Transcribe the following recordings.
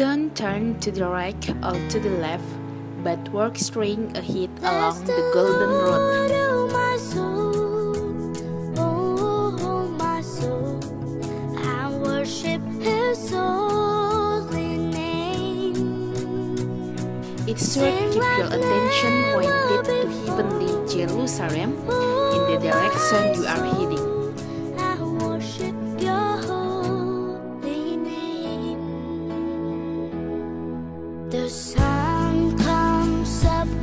Don't turn to the right or to the left, but walk straight ahead along the golden road. It's worth keep your attention pointed to heavenly Jerusalem in the direction you are heading.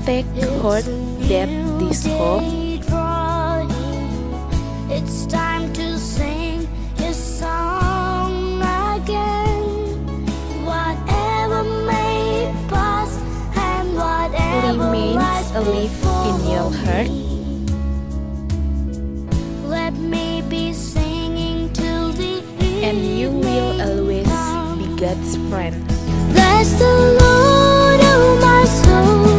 Take heart that this hope. It's time to sing his song again. Whatever may pass and whatever remains alive in your heart. Let me be singing till the end, and you will always be God's friend. Bless the Lord, oh my soul.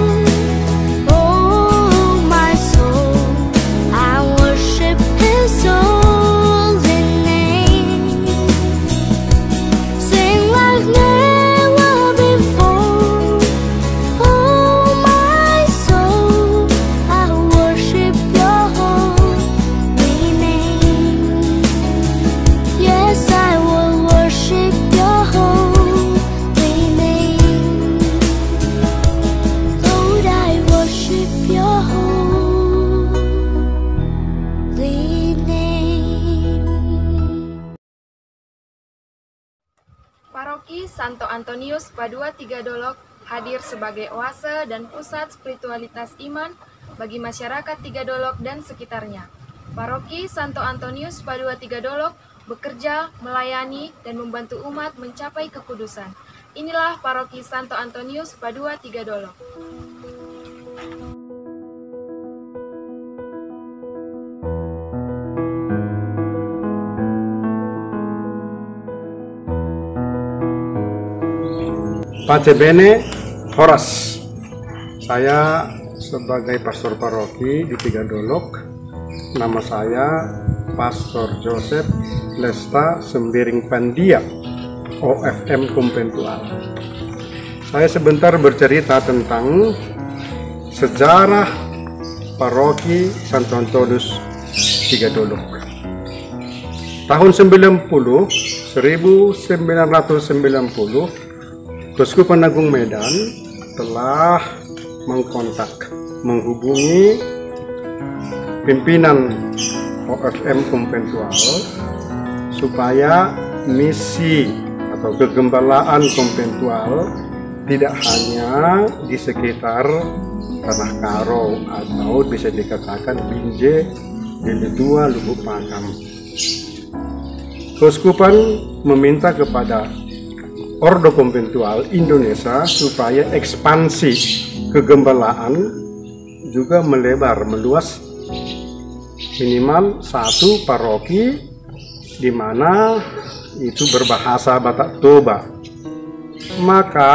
Paroki Santo Antonius Padua Tiga Dolok hadir sebagai oase dan pusat spiritualitas iman bagi masyarakat Tiga Dolok dan sekitarnya. Paroki Santo Antonius Padua Tiga Dolok bekerja, melayani, dan membantu umat mencapai kekudusan. Inilah Paroki Santo Antonius Padua Tiga Dolok. Pace Bene Horas. Saya sebagai pastor paroki di Tiga Dolok. Nama saya Pastor Joseph Lesta Sembiring Pandia, OFM Konventual. Saya sebentar bercerita tentang sejarah paroki Santo Antonius Tiga Dolok. Tahun 1990, Keuskupan Agung Medan telah menghubungi pimpinan OFM Konventual supaya misi atau kegembalaan konventual tidak hanya di sekitar Tanah Karo atau bisa dikatakan Binjai, Deli2, Lubuk Pakam. Keuskupan meminta kepada Ordo Konventual Indonesia supaya ekspansi kegembalaan juga meluas minimal satu paroki di mana itu berbahasa Batak Toba. Maka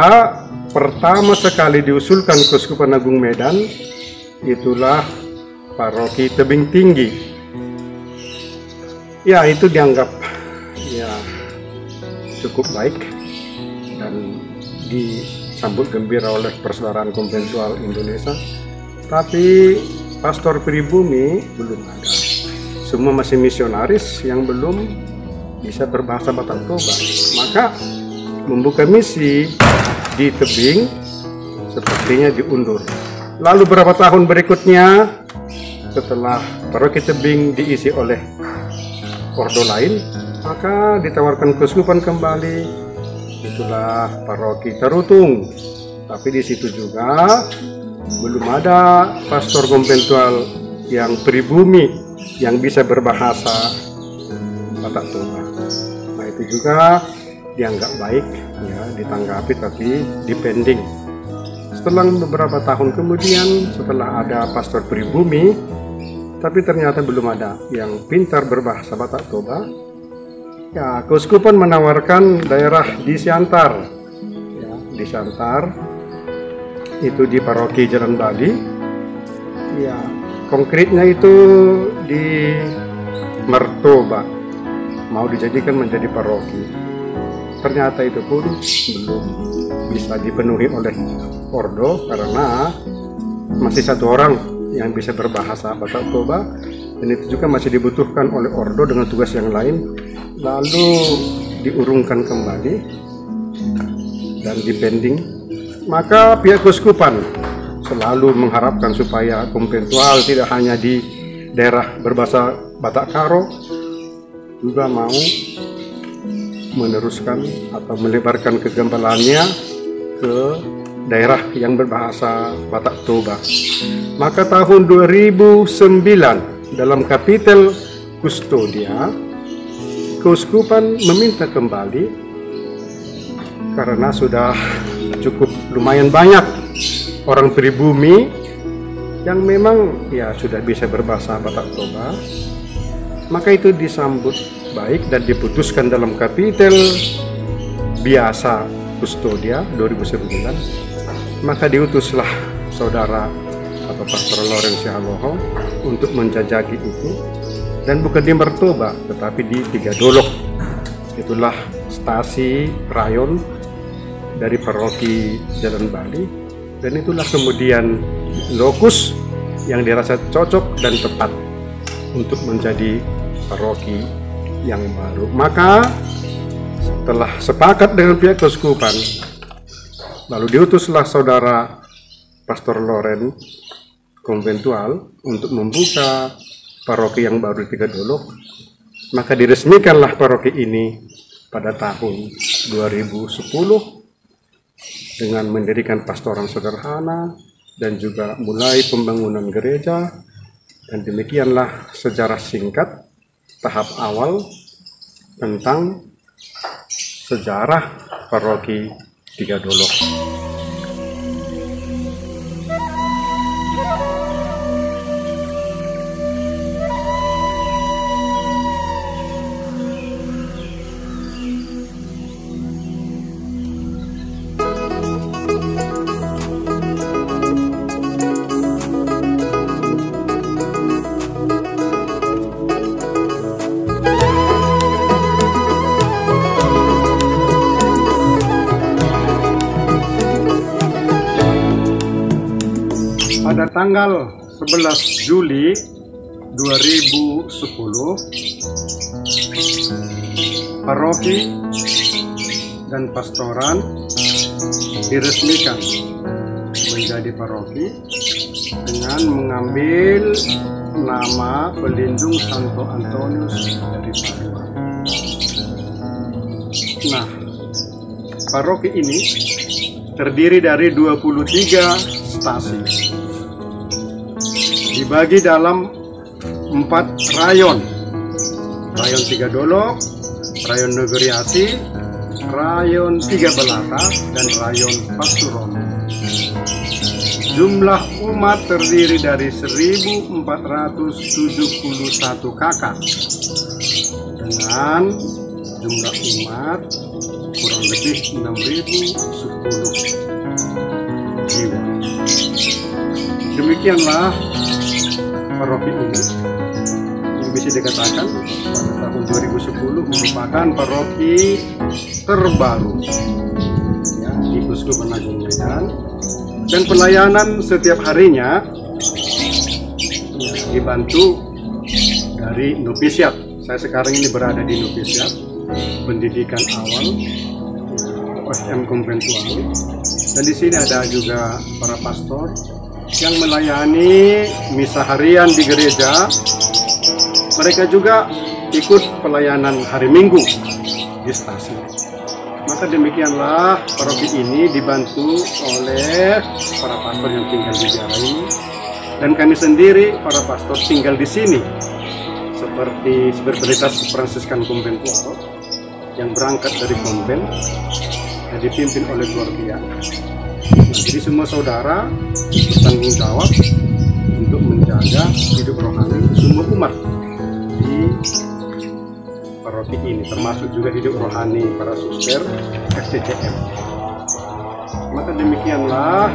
pertama sekali diusulkan Keuskupan Agung Medan itulah paroki Tebing Tinggi. Ya, itu dianggap cukup baik dan disambut gembira oleh Persaudaraan Konventual Indonesia. Tapi pastor pribumi belum ada. Semua masih misionaris yang belum bisa berbahasa Batak Toba. Maka membuka misi di Tebing sepertinya diundur. Lalu beberapa tahun berikutnya setelah paroki Tebing diisi oleh ordo lain, maka ditawarkan keuskupan kembali. Itulah paroki Tarutung. Tapi di situ juga belum ada pastor konventual yang pribumi yang bisa berbahasa Batak Toba. Nah, itu juga dianggap baik, ya, ditanggapi tapi dipending. Setelah beberapa tahun kemudian, setelah ada pastor pribumi, tapi ternyata belum ada yang pintar berbahasa Batak Toba. Ya, keuskupan menawarkan daerah di Siantar, ya, di Siantar itu di paroki Jalan Bali. Ya, konkretnya itu di Mertoba, mau dijadikan menjadi paroki. ternyata itu pun belum bisa dipenuhi oleh Ordo karena masih satu orang yang bisa berbahasa Batak Toba, dan itu juga masih dibutuhkan oleh Ordo dengan tugas yang lain. Lalu diurungkan kembali dan dipending. Maka pihak keuskupan selalu mengharapkan supaya konventual tidak hanya di daerah berbahasa Batak Karo, juga mau meneruskan atau melebarkan kegembalaannya ke daerah yang berbahasa Batak Toba. Maka tahun 2009 dalam kapitel Kustodia, keuskupan meminta kembali karena sudah cukup lumayan banyak orang pribumi yang memang ya sudah bisa berbahasa Batak Toba. Maka itu disambut baik dan diputuskan dalam kapitel biasa Kustodia 2009. Maka diutuslah saudara atau Pastor Lawrence Haloho untuk menjajaki itu, dan bukan di Mertoba tetapi di Tiga Dolok. Itulah stasi rayon dari paroki Jalan Bali, dan itulah kemudian lokus yang dirasa cocok dan tepat untuk menjadi paroki yang baru. Maka setelah sepakat dengan pihak keuskupan, lalu diutuslah saudara Pastor Loren konventual untuk membuka paroki yang baru di Tiga Dolok. Maka diresmikanlah paroki ini pada tahun 2010 dengan mendirikan pastoran sederhana dan juga mulai pembangunan gereja. Dan demikianlah sejarah singkat tahap awal tentang sejarah paroki Tiga Dolok. Pada tanggal 11 Juli 2010, paroki dan pastoran diresmikan menjadi paroki dengan mengambil nama pelindung Santo Antonius dari Padua. Nah, paroki ini terdiri dari 23 stasi, dibagi dalam 4 rayon: rayon Tiga Dolok, rayon Negeri Asi, rayon Tiga Belata, dan rayon Pasuruan. Jumlah umat terdiri dari 1471 kakak dengan jumlah umat kurang lebih 6010 jiwa. Demikianlah paroki ini yang bisa dikatakan pada tahun 2010 merupakan paroki terbaru ya, di Keuskupan Agung Medan, dan pelayanan setiap harinya ya, dibantu dari novisiat. Saya sekarang ini berada di novisiat pendidikan awal OSM konventual, dan di sini ada juga para pastor yang melayani misa harian di gereja. Mereka juga ikut pelayanan hari Minggu di stasi. Maka demikianlah paroki ini dibantu oleh para pastor yang tinggal di daerah ini, dan kami sendiri para pastor tinggal di sini seperti Spiritualitas Fransiskan Konventual yang berangkat dari konven dan dipimpin oleh keluarga. Jadi semua saudara bertanggung jawab untuk menjaga hidup rohani semua umat di paroki ini, termasuk juga hidup rohani para suster FCCM. Maka demikianlah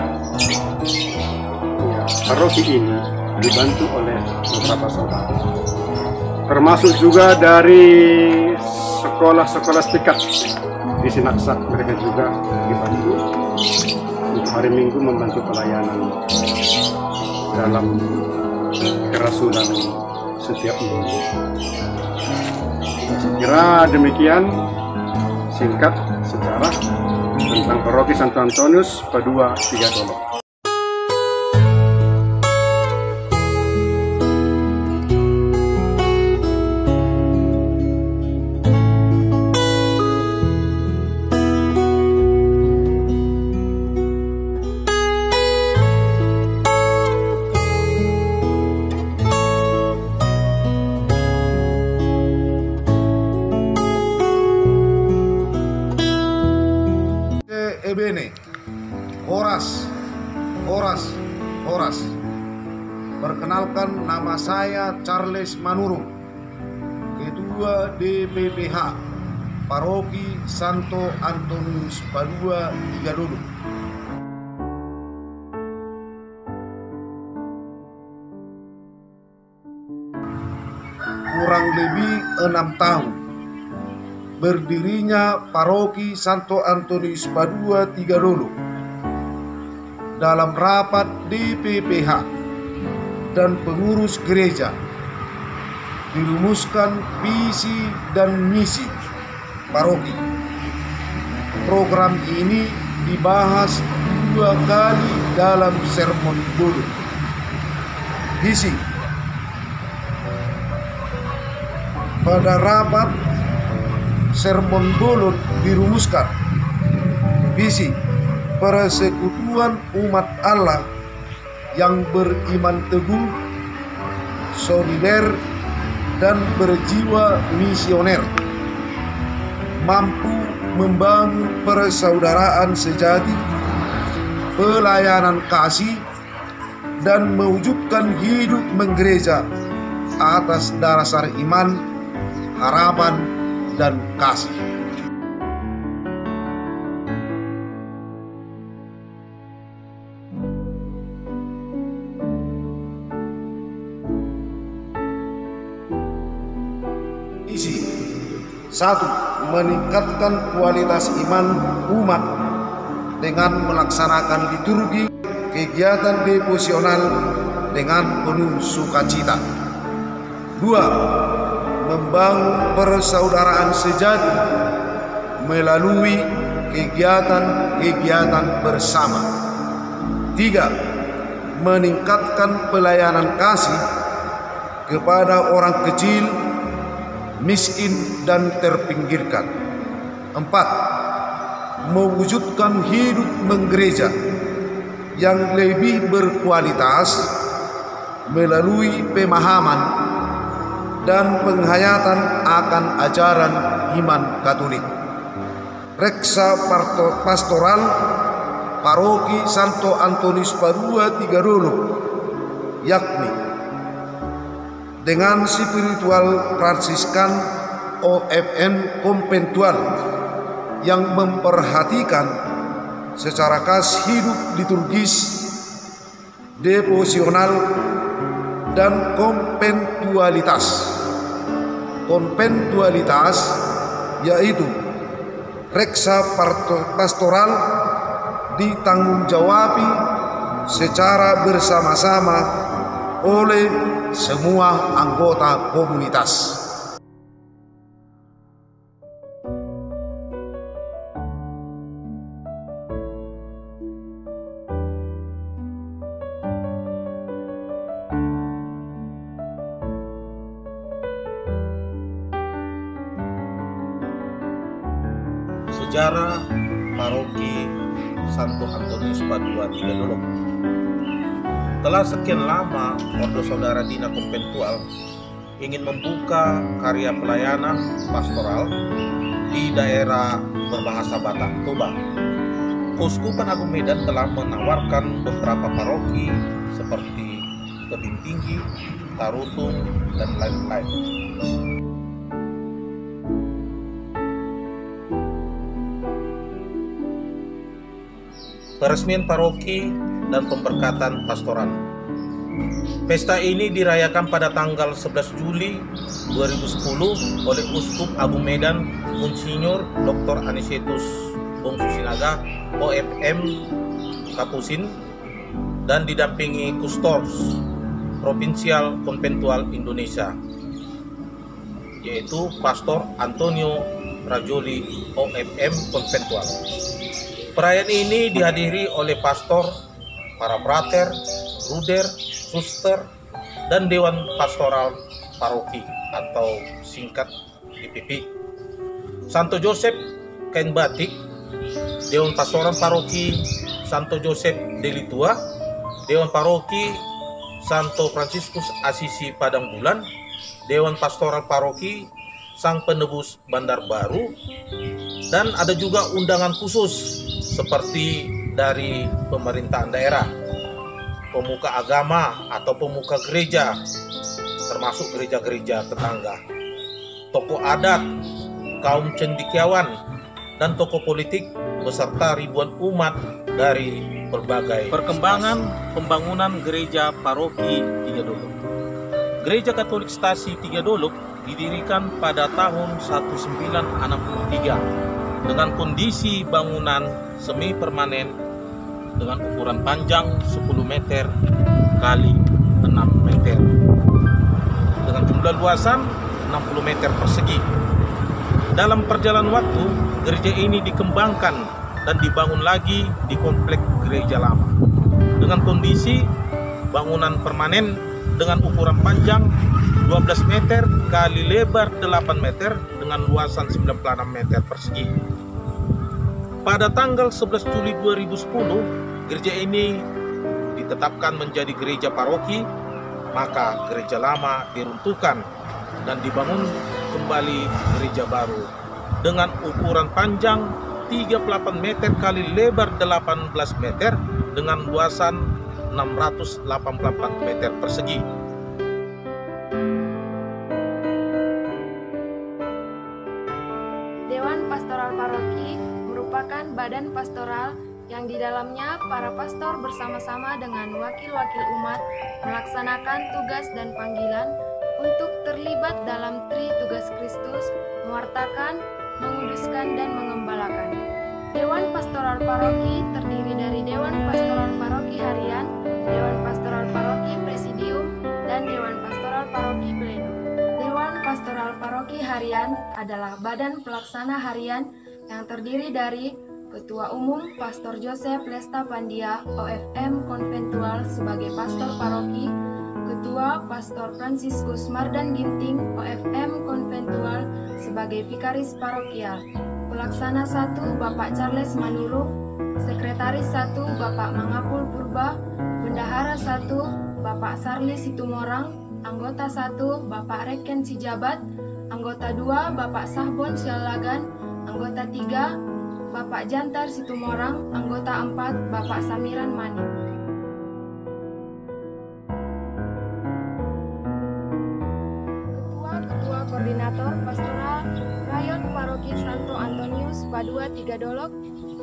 ya, paroki ini dibantu oleh beberapa saudara, termasuk juga dari sekolah-sekolah sekolah di Sinaksak mereka juga dibantu untuk hari Minggu membantu pelayanan dalam kerasulan setiap minggu. Saya kira demikian singkat sejarah tentang Paroki Santo Antonius Padua Tiga Dolok. Ebene, Horas. Perkenalkan, nama saya Charles Manurung, Ketua DPPH Paroki Santo Antonius Padua Tiga Dolok. Kurang lebih 6 tahun berdirinya Paroki Santo Antonius Padua Tiga Dolok. Dalam rapat DPPH dan pengurus gereja dirumuskan visi dan misi paroki. Program ini dibahas 2 kali dalam sermon Dolok. Visi pada rapat sermon Dolok dirumuskan visi persekutuan umat Allah yang beriman teguh, solider, dan berjiwa misioner, mampu membangun persaudaraan sejati, pelayanan kasih, dan mewujudkan hidup menggereja atas dasar iman, harapan, dan kasih. Isi 1. Meningkatkan kualitas iman umat dengan melaksanakan liturgi kegiatan devosional dengan penuh sukacita. 2. Membangun persaudaraan sejati melalui kegiatan-kegiatan bersama. 3. Meningkatkan pelayanan kasih kepada orang kecil, miskin, dan terpinggirkan. 4. Mewujudkan hidup menggereja yang lebih berkualitas melalui pemahaman dan penghayatan akan ajaran iman Katolik. Reksa Pastoral Paroki Santo Antonius Padua Tiga Dolok, yakni dengan spiritual Fransiskan OFM konventual yang memperhatikan secara khas hidup liturgis, devosional, dan konventualitas. Konventualitas yaitu reksa pastoral ditanggung-jawabi secara bersama-sama oleh semua anggota komunitas. Sejarah Paroki Santo Antonius Padua Tiga Dolok. Telah sekian lama Ordo Saudara Dina Konventual ingin membuka karya pelayanan pastoral di daerah berbahasa Batak, Toba. Keuskupan Agung Medan telah menawarkan beberapa paroki seperti Tebing Tinggi, Tarutung, dan lain-lain. Peresmian paroki dan pemberkatan pastoral. Pesta ini dirayakan pada tanggal 11 Juli 2010 oleh Uskup Agung Medan Monsinyur Dr. Anicetus Bongsu Sinaga OFM Kapusin dan didampingi Kustors Provinsial Konventual Indonesia, yaitu Pastor Antonio Rajoli OFM Konventual. Perayaan ini dihadiri oleh pastor, para prater, bruder, suster, dan Dewan Pastoral Paroki atau singkat DPP. Santo Joseph Kain Batik, Dewan Pastoral Paroki Santo Joseph Delitua, Dewan Paroki Santo Fransiskus Asisi Padang Bulan, Dewan Pastoral Paroki Sang Penebus Bandar Baru, dan ada juga undangan khusus seperti dari pemerintahan daerah, pemuka agama atau pemuka gereja, termasuk gereja-gereja tetangga, tokoh adat, kaum cendekiawan, dan tokoh politik beserta ribuan umat dari berbagai perkembangan pembangunan gereja paroki Tiga Dolok. Gereja Katolik Stasi Tiga Dolok didirikan pada tahun 1963 dengan kondisi bangunan semi permanen dengan ukuran panjang 10 meter kali 6 meter dengan jumlah luasan 60 meter persegi. Dalam perjalanan waktu, gereja ini dikembangkan dan dibangun lagi di komplek gereja lama dengan kondisi bangunan permanen dengan ukuran panjang 12 meter kali lebar 8 meter dengan luasan 96 meter persegi. Pada tanggal 11 Juli 2010, gereja ini ditetapkan menjadi gereja paroki, maka gereja lama diruntuhkan dan dibangun kembali gereja baru dengan ukuran panjang 38 meter kali lebar 18 meter dengan luasan 684 meter persegi. Dewan Pastoral Paroki merupakan badan pastoral yang di dalamnya para pastor bersama-sama dengan wakil-wakil umat melaksanakan tugas dan panggilan untuk terlibat dalam tri tugas Kristus, mewartakan, menguduskan, dan mengembalakan. Dewan Pastoral Paroki terdiri dari Dewan Pastoral Paroki Harian, Dewan Pastoral Paroki Presidium, dan Dewan Pastoral Paroki Pleno. Dewan Pastoral Paroki Harian adalah badan pelaksana harian yang terdiri dari Ketua Umum Pastor Joseph Lesta Pandia OFM Konventual sebagai Pastor Paroki, Ketua Pastor Fransiskus Mardan Ginting OFM Konventual sebagai Vikaris Parokial, Pelaksana 1 Bapak Charles Manurung, Sekretaris 1 Bapak Mangapul Purba, Bendahara 1 Bapak Sarli Situmorang, Anggota 1 Bapak Reken Sijabat, Anggota 2 Bapak Sahbon Sialagan, Anggota 3 Bapak Jantar Situmorang, Anggota 4 Bapak Samiran Mani. Ketua Koordinator Pastoral Rayon Paroki Santo Antonius Padua Tiga Dolok,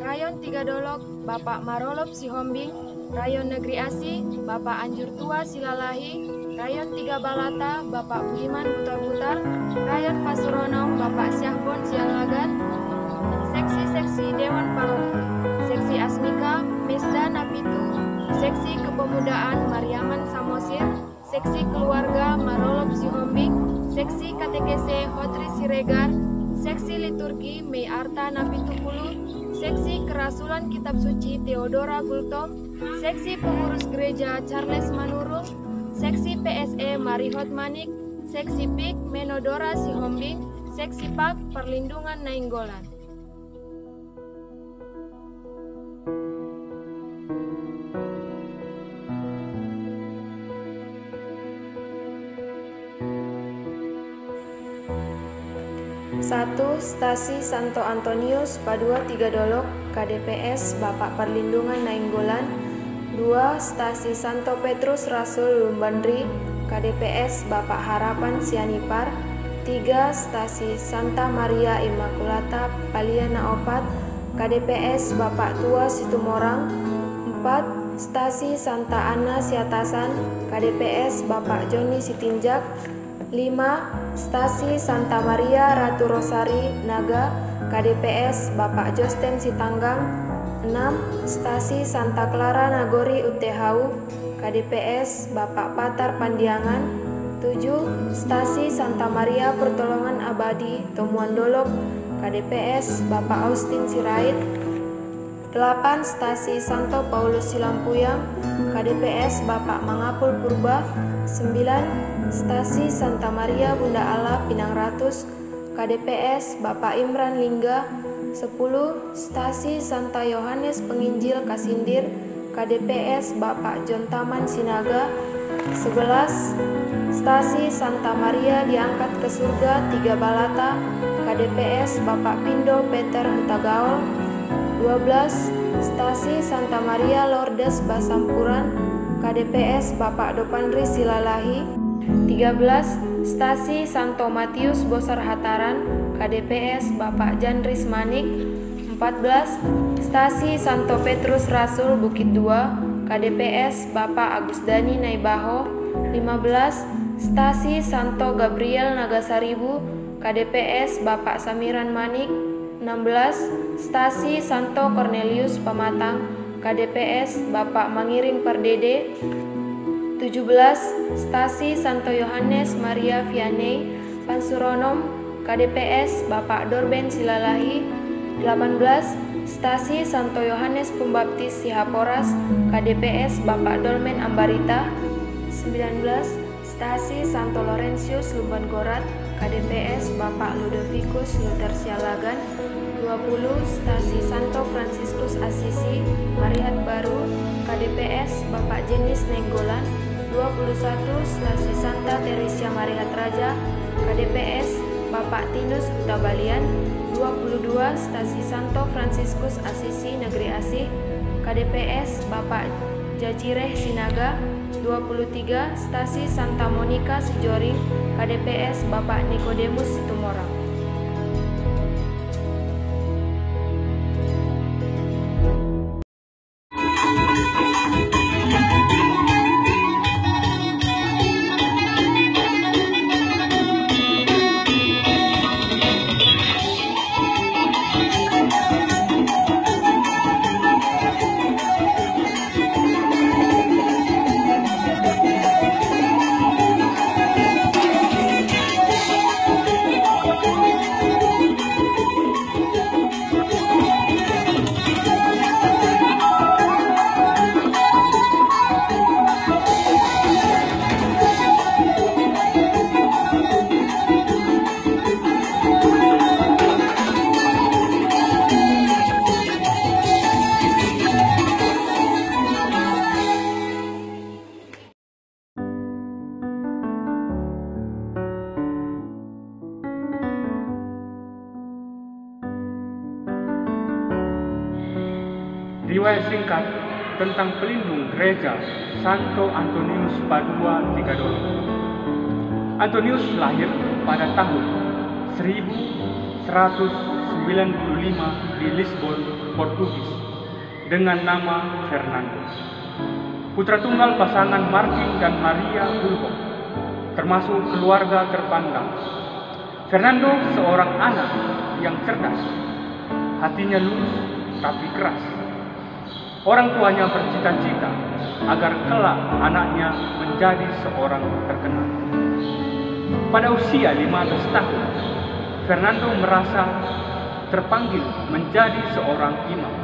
Rayon Tiga Dolok Bapak Marolop Sihombing, Rayon Negeri Asi Bapak Anjur Tua Silalahi, Rayon Tiga Balata Bapak Budiman Putar-Putar, Rayon Pasuronom Bapak Syahbon Sialagan, Seksi-seksi Dewan Paroki, Seksi Asmika Mesda Napitu, Seksi Kepemudaan Mariaman Samosir, Seksi Keluarga Marolop Sihombing, Seksi KTKC Hotri Siregar, Seksi Liturgi Mei Arta Napitupulu, Seksi Kerasulan Kitab Suci Theodora Gultom, Seksi Pengurus Gereja Charles Manurung, Seksi PSE Marihot Manik, Seksi PIK Menodora Sihombing, Seksi PAK Perlindungan Nainggolan. Satu, Stasi Santo Antonius Padua Tiga Dolok KDPS Bapak Perlindungan Nainggolan. 2. Stasi Santo Petrus Rasul Lumbandri KDPS Bapak Harapan Sianipar. 3. Stasi Santa Maria Immaculata Paliana Opat KDPS Bapak Tua Situmorang. 4. Stasi Santa Ana Siatasan, KDPS Bapak Joni Sitinjak. 5. Stasi Santa Maria Ratu Rosari Naga, KDPS Bapak Josten Sitanggang. 6. Stasi Santa Clara Nagori UTHU, KDPS Bapak Patar Pandiangan. 7. Stasi Santa Maria Pertolongan Abadi Tomuan Dolok, KDPS Bapak Austin Sirait. 8. Stasi Santo Paulus Silampuyang, KDPS Bapak Mangapul Purba. 9. Stasi Santa Maria Bunda Allah Pinang Ratus, KDPS Bapak Imran Lingga. 10. Stasi Santa Yohanes Penginjil Kasindir, KDPS Bapak John Taman Sinaga. 11. Stasi Santa Maria Diangkat ke Surga Tiga Balata, KDPS Bapak Pindo Peter Hutagaol. 12. Stasi Santa Maria Lourdes Basampuran, KDPS Bapak Dopandri Silalahi. 13. Stasi Santo Matius Bosar Hataran, KDPS Bapak Jandris Manik. 14. Stasi Santo Petrus Rasul Bukit 2, KDPS Bapak Agus Dani Naibaho. 15. Stasi Santo Gabriel Nagasaribu, KDPS Bapak Samiran Manik. 16. Stasi Santo Cornelius Pamatang, KDPS Bapak Mangiring Pardede. 17. Stasi Santo Yohanes Maria Vianney Pansuronom, KDPS Bapak Dorben Silalahi. 18. Stasi Santo Yohanes Pembaptis Sihaporas, KDPS Bapak Dolmen Ambarita. 19. Stasi Santo Laurentius Lumban Gorat, KDPS Bapak Ludovicus Luther Sialagan. 20. Stasi Santo Fransiskus Asisi Marihat Baru, KDPS Bapak Jenis Nenggolan. 21. Stasi Santa Teresia Marihat Raja, KDPS Bapak Tinus Hutabalian. 22. Stasi Santo Fransiskus Asisi Negeri Asih, KDPS Bapak Jacireh Sinaga. 23. Stasi Santa Monica Sijoring, KDPS Bapak Nikodemus Situmorang. Riwayat singkat tentang pelindung gereja Santo Antonius Padua Tigandolo. Antonius lahir pada tahun 1195 di Lisbon, Portugis, dengan nama Fernando. Putra tunggal pasangan Martin dan Maria Bulho, termasuk keluarga terpandang. Fernando seorang anak yang cerdas, hatinya lurus tapi keras. Orang tuanya bercita-cita agar kelak anaknya menjadi seorang terkenal. Pada usia 15 tahun, Fernando merasa terpanggil menjadi seorang imam.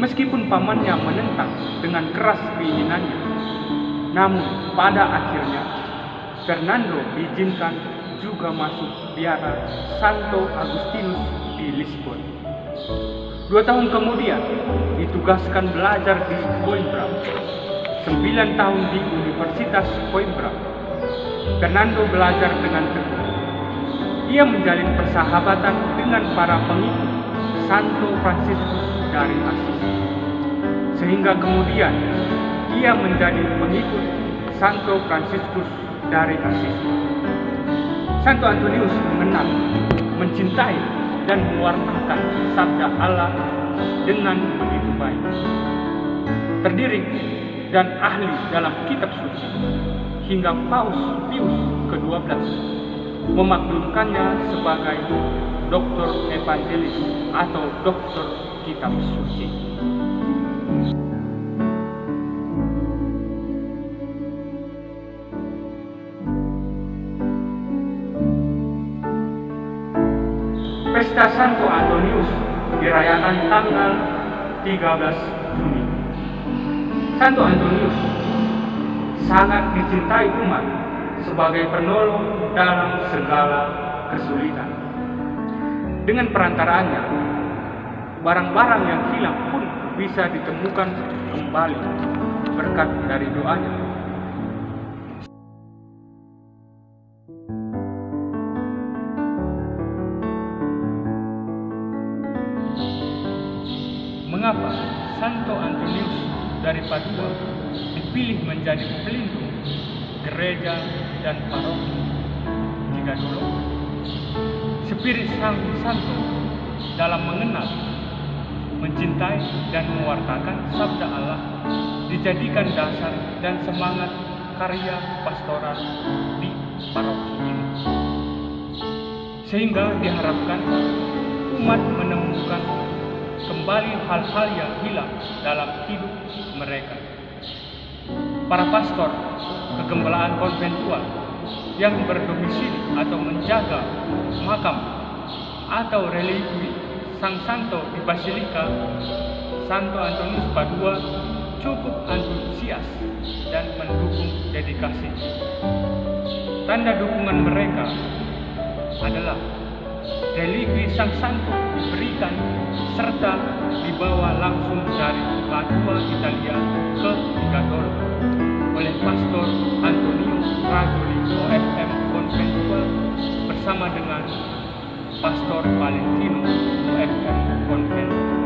Meskipun pamannya menentang dengan keras keinginannya, namun pada akhirnya Fernando diizinkan juga masuk biara Santo Agustinus di Lisbon. 2 tahun kemudian ditugaskan belajar di Coimbra, 9 tahun di Universitas Coimbra. Fernando belajar dengan tekun. Ia menjalin persahabatan dengan para pengikut Santo Fransiskus dari Assisi, sehingga kemudian ia menjadi pengikut Santo Fransiskus dari Assisi. Santo Antonius mengenal, mencintai, dan mewartakan sabda Allah dengan begitu baik. terdidik dan ahli dalam kitab suci, hingga Paus Pius ke-12 memaklumkannya sebagai doktor evangelis atau doktor kitab suci. Pesta Santo Antonius dirayakan tanggal 13 Juni. Santo Antonius sangat dicintai umat sebagai penolong dalam segala kesulitan. Dengan perantaraannya, barang-barang yang hilang pun bisa ditemukan kembali berkat dari doanya. Mengapa Santo Antonius dari Padua dipilih menjadi pelindung gereja dan paroki Tiga Dolok? Spirit Sang Santo dalam mengenal, mencintai, dan mewartakan sabda Allah dijadikan dasar dan semangat karya pastoral di paroki ini, sehingga diharapkan umat menemukan kembali hal-hal yang hilang dalam hidup mereka. Para pastor kegembalaan konventual yang berdomisili atau menjaga makam atau religi Sang Santo di Basilika Santo Antonius Padua cukup antusias dan mendukung dedikasi. Tanda dukungan mereka adalah religi Sang Santo diberikan serta dibawa langsung dari Padua, Italia ke Tiga Dolok oleh Pastor Antonio Rajoli OFM Conventual bersama dengan Pastor Valentino OFM Conventual.